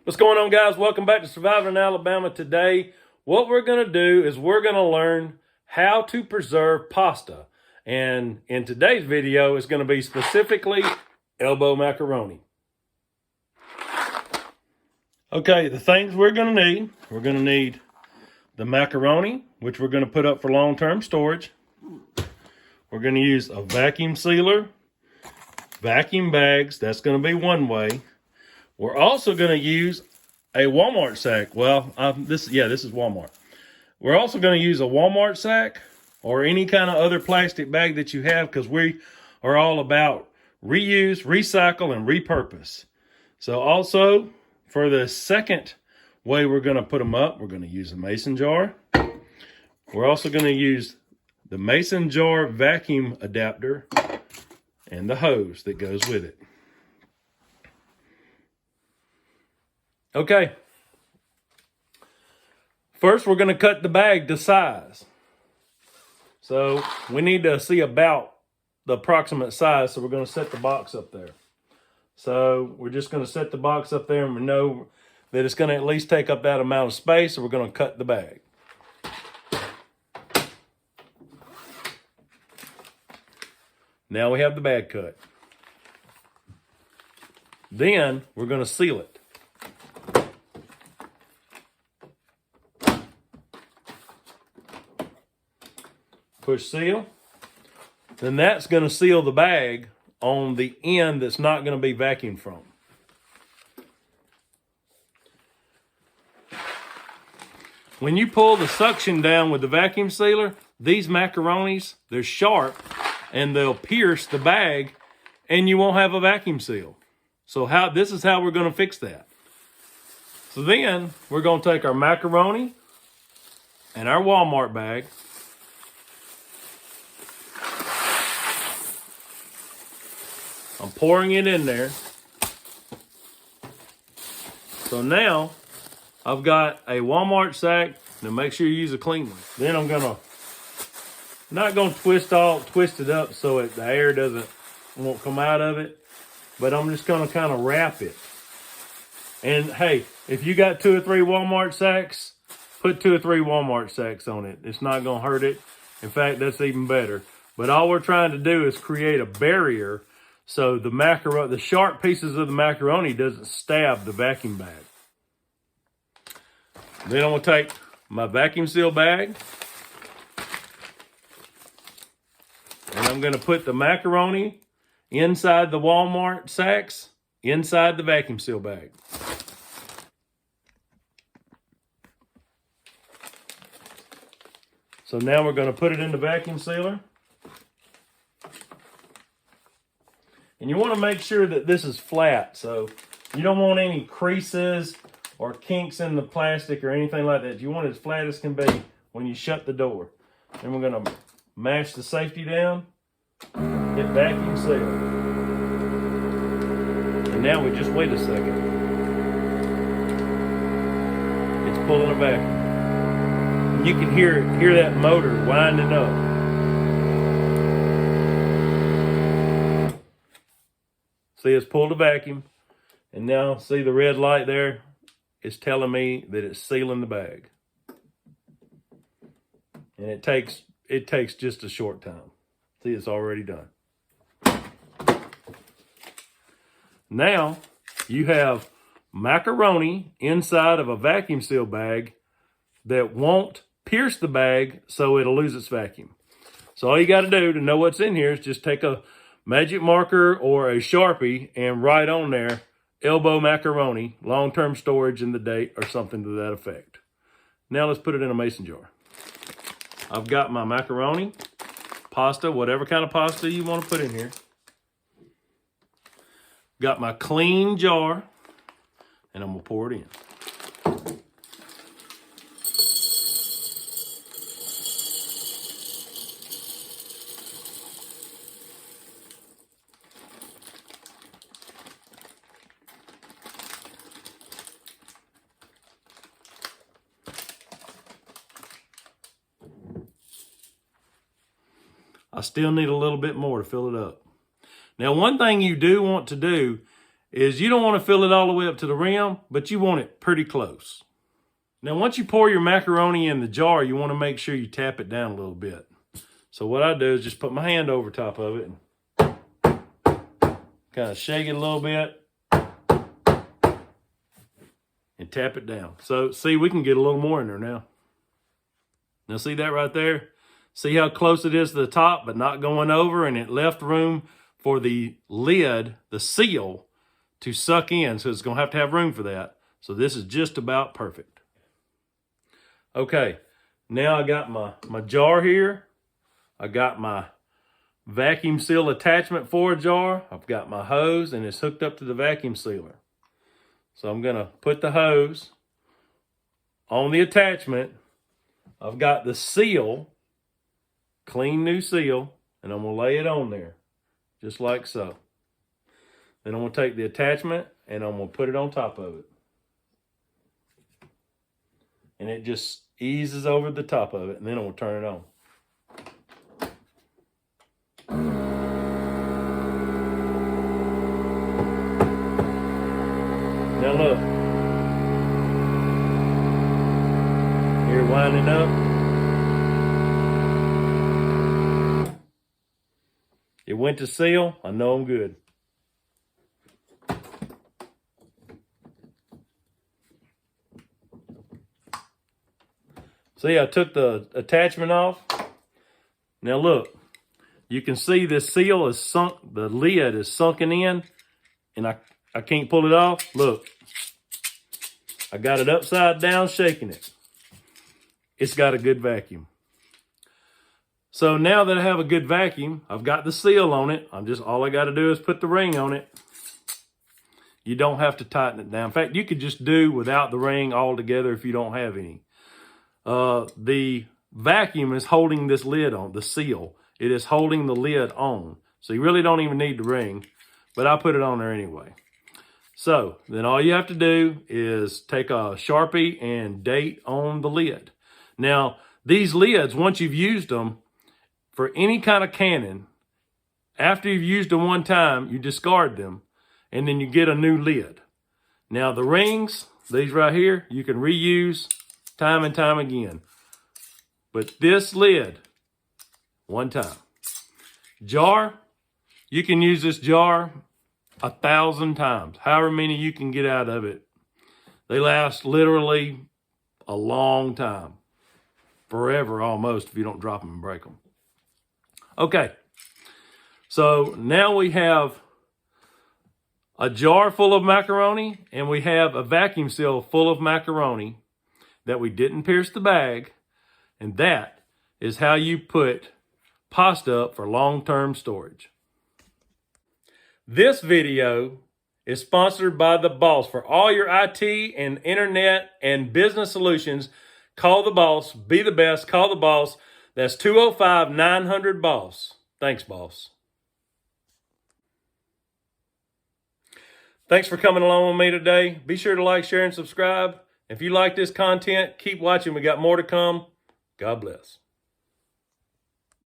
What's going on, guys? Welcome back to Surviving in Alabama. Today, what we're going to do is we're going to learn how to preserve pasta. And in today's video, it's going to be specifically elbow macaroni. Okay, the things we're going to need the macaroni, which we're going to put up for long-term storage. We're going to use a vacuum sealer, vacuum bags. That's going to be one way. We're also going to use a Walmart sack. Well, this is Walmart. We're also going to use a Walmart sack or any kind of other plastic bag that you have, because we are all about reuse, recycle, and repurpose. So also, for the second way we're going to put them up, we're going to use a mason jar. We're also going to use the mason jar vacuum adapter and the hose that goes with it. Okay. First, we're going to cut the bag to size. So we need to see about the approximate size. So we're going to set the box up there. So we're just going to set the box up there, and we know that it's going to at least take up that amount of space. So we're going to cut the bag. Now we have the bag cut. Then we're going to seal it. Push seal. Then that's going to seal the bag on the end that's not going to be vacuumed from. When you pull the suction down with the vacuum sealer, these macaronis, they're sharp and they'll pierce the bag and you won't have a vacuum seal. So this is how we're going to fix that. So then we're going to take our macaroni and our Walmart bag. I'm pouring it in there. So now I've got a Walmart sack. Now make sure you use a clean one. Then I'm not gonna twist it up so the air won't come out of it, but I'm just gonna kind of wrap it. And hey, if you got 2 or 3 Walmart sacks, put 2 or 3 Walmart sacks on it. It's not gonna hurt it. In fact, that's even better. But all we're trying to do is create a barrier so the sharp pieces of the macaroni doesn't stab the vacuum bag. Then I'm gonna take my vacuum seal bag, and I'm gonna put the macaroni inside the Walmart sacks, inside the vacuum seal bag. So now we're gonna put it in the vacuum sealer. And you want to make sure that this is flat. So you don't want any creases or kinks in the plastic or anything like that. You want it as flat as can be when you shut the door. Then we're going to mash the safety down, hit vacuum seal. And now we just wait a second. It's pulling a vacuum. And you can hear that motor winding up. See, it's pulled a vacuum, and now see the red light there? It's telling me that it's sealing the bag. And it takes just a short time. See, it's already done. Now, you have macaroni inside of a vacuum seal bag that won't pierce the bag so it'll lose its vacuum. So all you got to do to know what's in here is just take a magic marker or a Sharpie and write on there, elbow macaroni, long-term storage in the date or something to that effect. Now let's put it in a mason jar. I've got my macaroni, pasta, whatever kind of pasta you want to put in here. Got my clean jar, and I'm going to pour it in. I still need a little bit more to fill it up. Now, one thing you do want to do is you don't want to fill it all the way up to the rim, but you want it pretty close. Now, once you pour your macaroni in the jar, you want to make sure you tap it down a little bit. So what I do is just put my hand over top of it and kind of shake it a little bit and tap it down. So see, we can get a little more in there now. Now see that right there? See how close it is to the top, but not going over, and it left room for the lid, the seal, to suck in. So it's going to have room for that. So this is just about perfect. Okay, now I got my jar here. I got my vacuum seal attachment for a jar. I've got my hose, and it's hooked up to the vacuum sealer. So I'm going to put the hose on the attachment. I've got the seal, clean new seal, and I'm going to lay it on there, just like so. Then I'm going to take the attachment, and I'm going to put it on top of it. And it just eases over the top of it, and then I'm going to turn it on. Now look, here winding up. It went to seal. I know I'm good. See, I took the attachment off. Now look, you can see this seal is sunk, the lid is sunken in, and I can't pull it off. Look, I got it upside down, shaking it. It's got a good vacuum. So now that I have a good vacuum, I've got the seal on it. All I got to do is put the ring on it. You don't have to tighten it down. In fact, you could just do without the ring altogether if you don't have any. The vacuum is holding this lid on, the seal. It is holding the lid on. So you really don't even need the ring, but I put it on there anyway. So then all you have to do is take a Sharpie and date on the lid. Now, these lids, once you've used them for any kind of cannon, after you've used them one time, you discard them, and then you get a new lid. Now, the rings, these right here, you can reuse time and time again. But this lid, one time. Jar, you can use this jar 1,000 times, however many you can get out of it. They last literally a long time, forever almost, if you don't drop them and break them. Okay, so now we have a jar full of macaroni, and we have a vacuum seal full of macaroni that we didn't pierce the bag, and that is how you put pasta up for long-term storage. This video is sponsored by The Boss. For all your IT and internet and business solutions, call The Boss. Be the best. Call The Boss. That's 205-900-BOSS. Thanks, Boss. Thanks for coming along with me today. Be sure to like, share, and subscribe. If you like this content, keep watching. We got more to come. God bless.